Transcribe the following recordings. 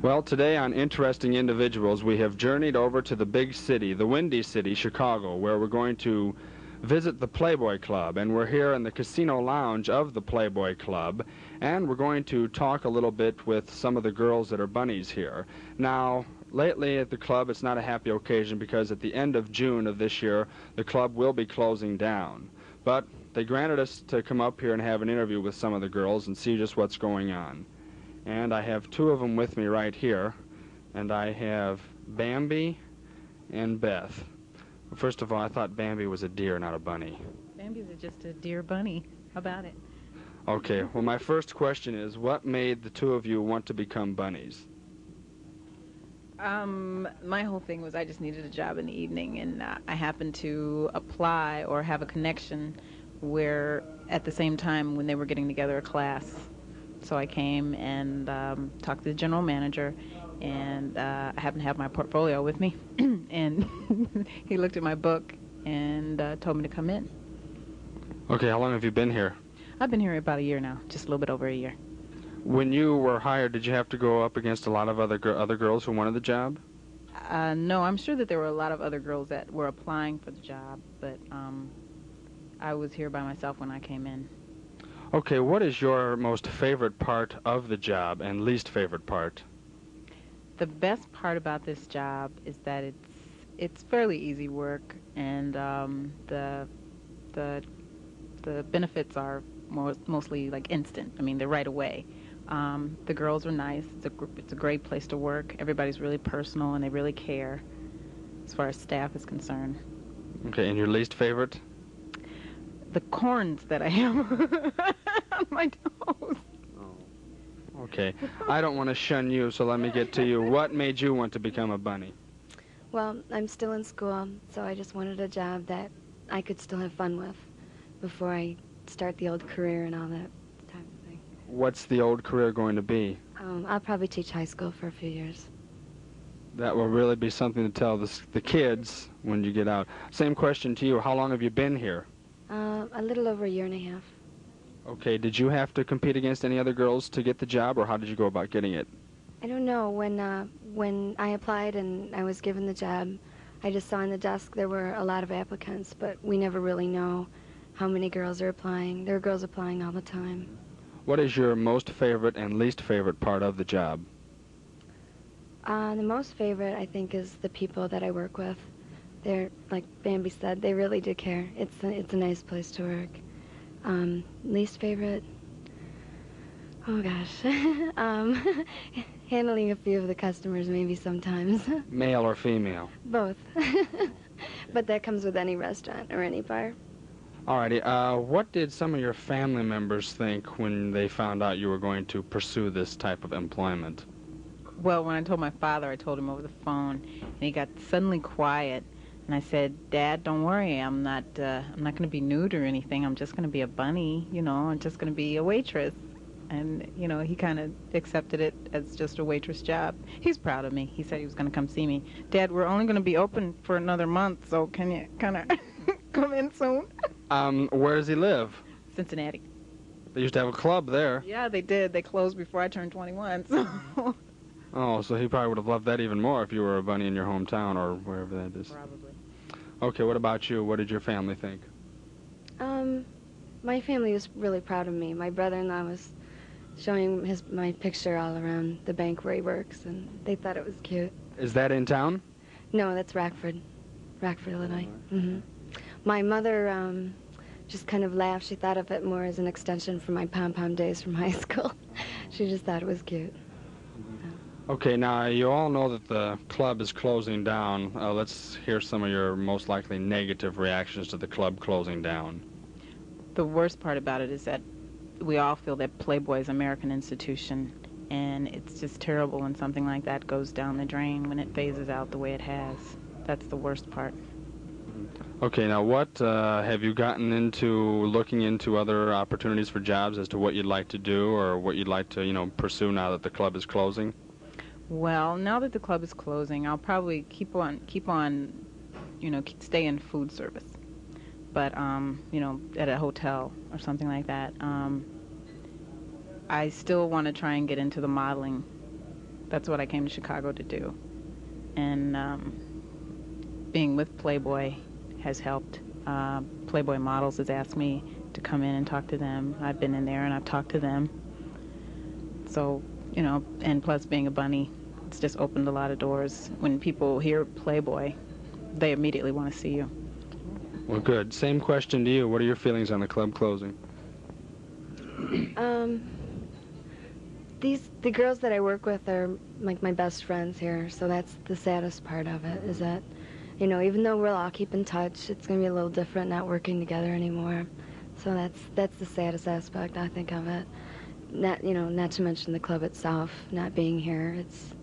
Well, today on Interesting Individuals, we have journeyed over to the big city, the windy city, Chicago, where we're going to visit the Playboy Club. And we're here in the casino lounge of the Playboy Club, and we're going to talk a little bit with some of the girls that are bunnies here. Now, lately at the club, it's not a happy occasion because at the end of June of this year, the club will be closing down. But they granted us to come up here and have an interview with some of the girls and see just what's going on. And I have two of them with me right here, and I have Bambi and Beth. First of all, I thought Bambi was a deer, not a bunny. Bambi's just a deer bunny. How about it? Okay, well, my first question is, what made the two of you want to become bunnies? My whole thing was I just needed a job in the evening, and I happened to apply or have a connection where at the same time when they were getting together a class. So I came and talked to the general manager, and I happened to have my portfolio with me, and he looked at my book and told me to come in. Okay, how long have you been here? I've been here about a year now, just a little bit over a year. When you were hired, did you have to go up against a lot of other girls who wanted the job? No, I'm sure that there were a lot of other girls that were applying for the job, but I was here by myself when I came in. Okay, what is your most favorite part of the job and least favorite part? The best part about this job is that it's fairly easy work, and the benefits are mostly like instant. I mean, they're right away. The girls are nice. It's a great place to work. Everybody's really personal, and they really care as far as staff is concerned. Okay, and your least favorite? The corns that I have on my toes. Oh. Okay. I don't want to shun you, so let me get to you. What made you want to become a bunny? Well, I'm still in school, so I just wanted a job that I could still have fun with before I start the old career and all that type of thing. What's the old career going to be? I'll probably teach high school for a few years. That will really be something to tell the kids when you get out. Same question to you. How long have you been here? A little over a year and a half. Okay, did you have to compete against any other girls to get the job, or how did you go about getting it? I don't know. When I applied and I was given the job, I just saw on the desk there were a lot of applicants, but we never really know how many girls are applying. There are girls applying all the time. What is your most favorite and least favorite part of the job? The most favorite, I think, is the people that I work with. They're, like Bambi said, they really do care. It's a nice place to work. Least favorite? Oh gosh. Handling a few of the customers maybe sometimes. Male or female? Both. But that comes with any restaurant or any bar. Alrighty, what did some of your family members think when they found out you were going to pursue this type of employment? Well, when I told my father, I told him over the phone, and he got suddenly quiet. And I said, "Dad, don't worry. I'm not going to be nude or anything. I'm just going to be a bunny. You know, I'm just going to be a waitress." And you know, he kind of accepted it as just a waitress job. He's proud of me. He said he was going to come see me. "Dad, we're only going to be open for another month, so can you kind of come in soon?" Where does he live? Cincinnati. They used to have a club there. Yeah, they did. They closed before I turned 21. So. Oh, so he probably would have loved that even more if you were a bunny in your hometown or wherever that is. Probably. Okay, what about you? What did your family think? My family was really proud of me. My brother-in-law was showing my picture all around the bank where he works, and they thought it was cute. Is that in town? No, that's Rockford, Illinois. Mm-hmm. My mother just kind of laughed. She thought of it more as an extension from my pom-pom days from high school. She just thought it was cute. Okay, now you all know that the club is closing down. Let's hear some of your most likely negative reactions to the club closing down. The worst part about it is that we all feel that Playboy is an American institution, and it's just terrible when something like that goes down the drain when it phases out the way it has. That's the worst part. Okay, now what have you gotten into looking into other opportunities for jobs as to what you'd like to do or what you'd like to, pursue now that the club is closing? Well, now that the club is closing, I'll probably keep on, stay in food service. But, at a hotel or something like that. I still want to try and get into the modeling that's what I came to Chicago to do. And being with Playboy has helped. Playboy Models has asked me to come in and talk to them. I've been in there and I've talked to them. So, you know, and plus being a bunny, it's just opened a lot of doors. When people hear Playboy, they immediately want to see you. Well, good. Same question to you. What are your feelings on the club closing? The girls that I work with are like my best friends here, so that's the saddest part of it, is that, you know, even though we'll all keep in touch, it's going to be a little different not working together anymore. So that's the saddest aspect, I think, of it. Not, you know, not to mention the club itself not being here. It's,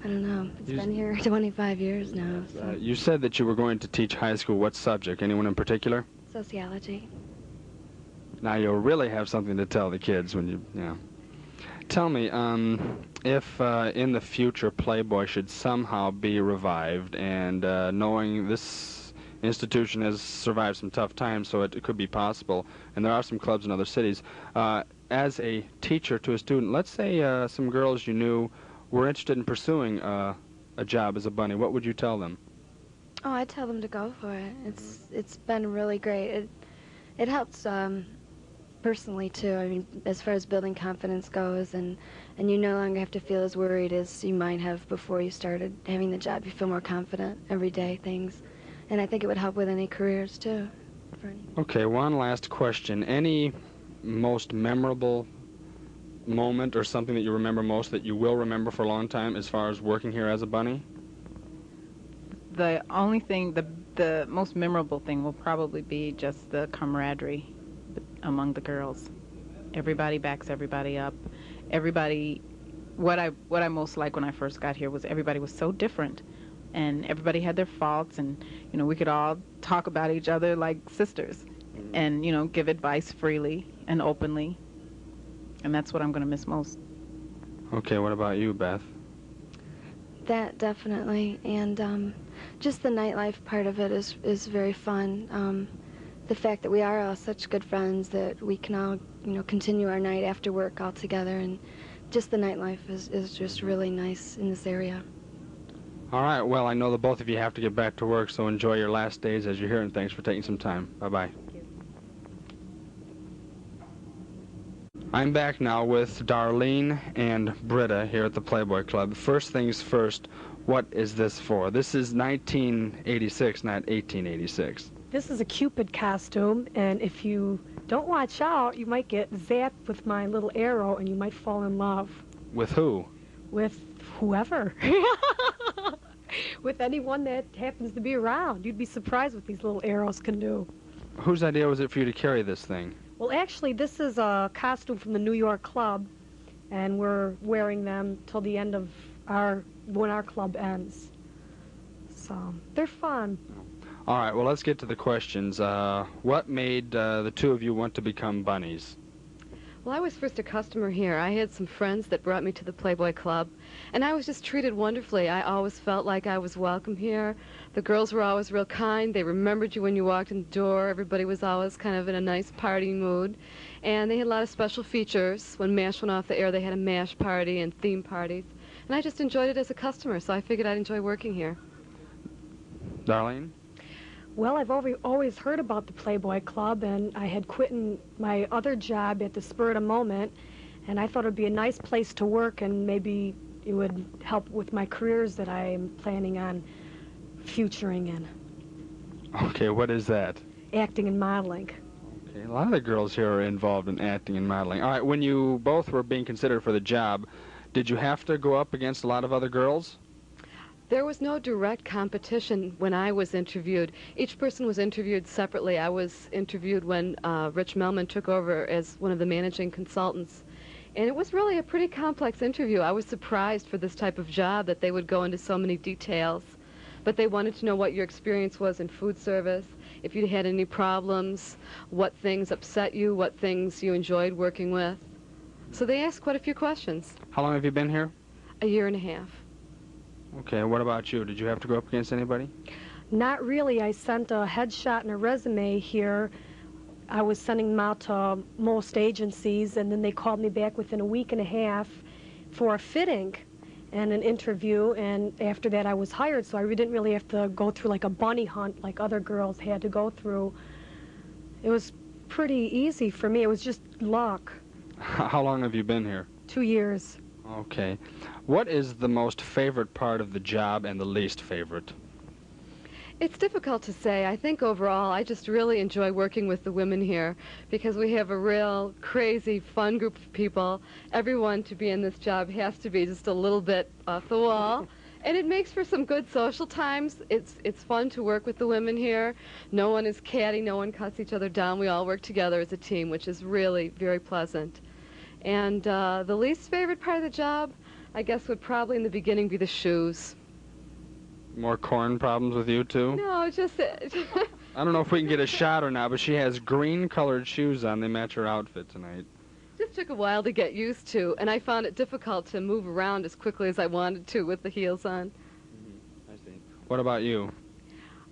I don't know, it's been here 25 years now. So. You said that you were going to teach high school. What subject? Anyone in particular? Sociology. Now you'll really have something to tell the kids when you, Tell me, if in the future Playboy should somehow be revived, and knowing this institution has survived some tough times, so it could be possible, and there are some clubs in other cities, as a teacher to a student, let's say some girls you knew were interested in pursuing a job as a bunny, what would you tell them? Oh, I'd tell them to go for it. It's been really great. It helps personally too. I mean, as far as building confidence goes, and you no longer have to feel as worried as you might have before you started having the job. You feel more confident everyday things, and I think it would help with any careers too. Okay, one last question. Any most memorable moment or something that you remember most that you will remember for a long time as far as working here as a bunny? The only thing, the most memorable thing will probably be just the camaraderie among the girls. Everybody backs everybody up. Everybody, what I most liked when I first got here was everybody was so different, and everybody had their faults, and you know, we could all talk about each other like sisters, and you know, give advice freely and openly, and that's what I'm going to miss most. Okay, what about you, Beth? That definitely, and just the nightlife part of it is very fun. The fact that we are all such good friends that we can all, you know, continue our night after work all together, and just the nightlife is just really nice in this area. All right, well, I know that both of you have to get back to work, so enjoy your last days as you're here, and thanks for taking some time. Bye-bye. I'm back now with Darlene and Britta here at the Playboy Club. First things first, what is this for? This is 1986, not 1886. This is a Cupid costume, and if you don't watch out, you might get zapped with my little arrow, and you might fall in love. With who? With whoever. With anyone that happens to be around. You'd be surprised what these little arrows can do. Whose idea was it for you to carry this thing? Well, actually, this is a costume from the New York club, and we're wearing them till the end of when our club ends. So, they're fun. All right, well, let's get to the questions. What made the two of you want to become bunnies? Well, I was first a customer here. I had some friends that brought me to the Playboy Club, and I was just treated wonderfully. I always felt like I was welcome here. The girls were always real kind. They remembered you when you walked in the door. Everybody was always kind of in a nice party mood. And they had a lot of special features. When MASH went off the air, they had a MASH party and theme parties. And I just enjoyed it as a customer, so I figured I'd enjoy working here. Darlene? Well, I've always heard about the Playboy Club, and I had quit my other job at the spur of the moment, and I thought it would be a nice place to work, and maybe it would help with my careers that I'm planning on futuring in. Okay, what is that? Acting and modeling. Okay, a lot of the girls here are involved in acting and modeling. All right, when you both were being considered for the job, did you have to go up against a lot of other girls? There was no direct competition when I was interviewed. Each person was interviewed separately. I was interviewed when Rich Melman took over as one of the managing consultants. And it was really a pretty complex interview. I was surprised for this type of job that they would go into so many details. But they wanted to know what your experience was in food service, if you had any problems, what things upset you, what things you enjoyed working with. So they asked quite a few questions. How long have you been here? A year and a half. Okay, what about you? Did you have to go up against anybody? Not really. I sent a headshot and a resume here. I was sending them out to most agencies, and then they called me back within a week and a half for a fitting. and an interview, and after that I was hired, so I didn't really have to go through like a bunny hunt like other girls had to go through. It was pretty easy for me. It was just luck. How long have you been here? 2 years. Okay. What is the most favorite part of the job and the least favorite? It's difficult to say. I think overall I just really enjoy working with the women here because we have a real crazy, fun group of people. Everyone to be in this job has to be just a little bit off the wall. And it makes for some good social times. It's fun to work with the women here. No one is catty, no one cuts each other down. We all work together as a team, which is really very pleasant. And the least favorite part of the job, I guess, would probably in the beginning be the shoes. More corn problems with you, too? No, just... I don't know if we can get a shot or not, but she has green-colored shoes on. They match her outfit tonight. Just took a while to get used to, and I found it difficult to move around as quickly as I wanted to with the heels on. I see. What about you?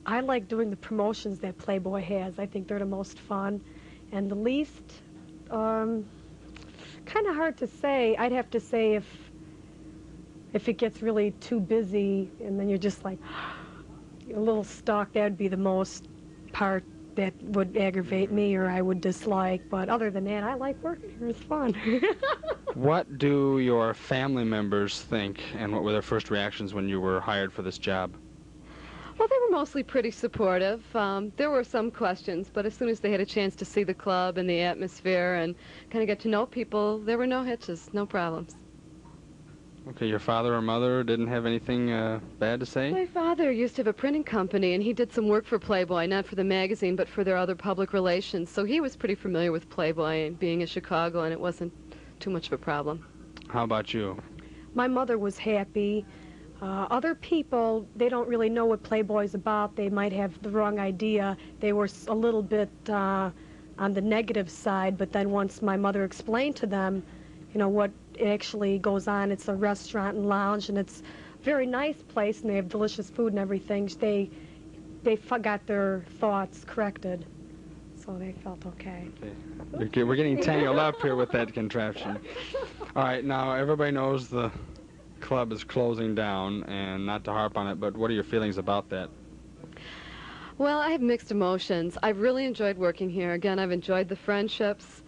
I like doing the promotions that Playboy has. I think they're the most fun. And the least, kind of hard to say. I'd have to say if it gets really too busy and then you're just like a little stuck, that would be the most part that would aggravate me or I would dislike. But other than that, I like working here. It's fun. What do your family members think, and what were their first reactions when you were hired for this job? Well, they were mostly pretty supportive. There were some questions, but as soon as they had a chance to see the club and the atmosphere and kind of get to know people, there were no hitches, no problems. Okay, your father or mother didn't have anything bad to say? My father used to have a printing company, and he did some work for Playboy, not for the magazine, but for their other public relations. So he was pretty familiar with Playboy and being in Chicago, and it wasn't too much of a problem. How about you? My mother was happy. Other people, they don't really know what Playboy's about. They might have the wrong idea. They were a little bit on the negative side, but then once my mother explained to them, you know, what actually goes on, it's a restaurant and lounge, and it's a very nice place, and they have delicious food and everything. They got their thoughts corrected, so they felt okay. Okay. We're getting tangled up here with that contraption. All right, now everybody knows the club is closing down, and not to harp on it, but what are your feelings about that? Well, I have mixed emotions. I've really enjoyed working here. Again, I've enjoyed the friendships.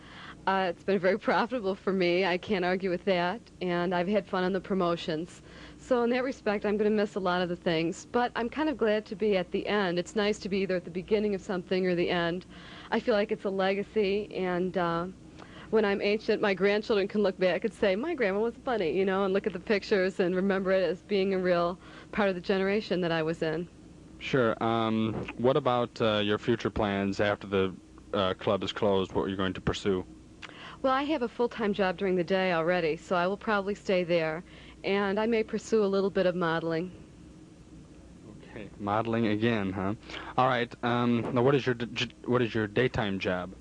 It's been very profitable for me. I can't argue with that. And I've had fun on the promotions. So in that respect, I'm going to miss a lot of the things. But I'm kind of glad to be at the end. It's nice to be either at the beginning of something or the end. I feel like it's a legacy. And when I'm ancient, my grandchildren can look back and say, my grandma was a bunny, you know, and look at the pictures and remember it as being a real part of the generation that I was in. Sure. What about your future plans after the club is closed? What are you going to pursue? Well, I have a full-time job during the day already, so I will probably stay there, and I may pursue a little bit of modeling. Okay, modeling again, huh? All right. Now, what is your daytime job?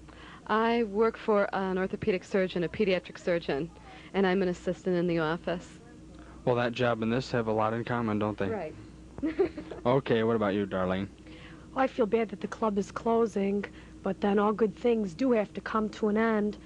I work for an orthopedic surgeon, a pediatric surgeon, and I'm an assistant in the office. Well, that job and this have a lot in common, don't they? Right. Okay. What about you, Darlene? Well, I feel bad that the club is closing, but then all good things do have to come to an end.